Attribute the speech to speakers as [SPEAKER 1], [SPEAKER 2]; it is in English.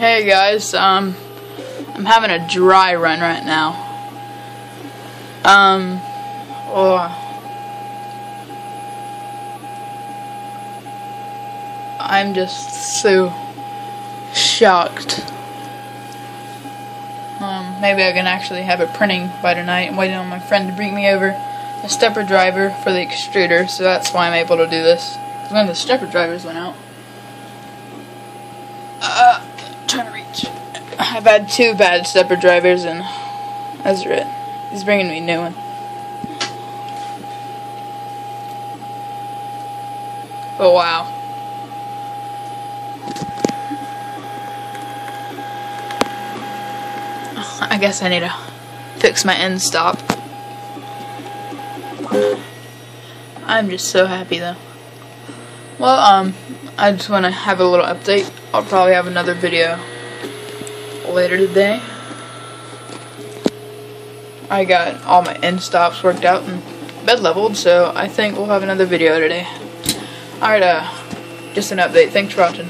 [SPEAKER 1] Hey guys, I'm having a dry run right now. I'm just so shocked. Maybe I can actually have it printing by tonight. I'm waiting on my friend to bring me over a stepper driver for the extruder, so that's why I'm able to do this. One of the stepper drivers went out. Trying to reach. I've had 2 bad stepper drivers, and that's it. He's bringing me a new one. Oh wow. I guess I need to fix my end stop. I'm just so happy though. Well, I just want to have a little update. I'll probably have another video later today. I got all my end stops worked out and bed leveled, so I think we'll have another video today. Alright, just an update. Thanks for watching.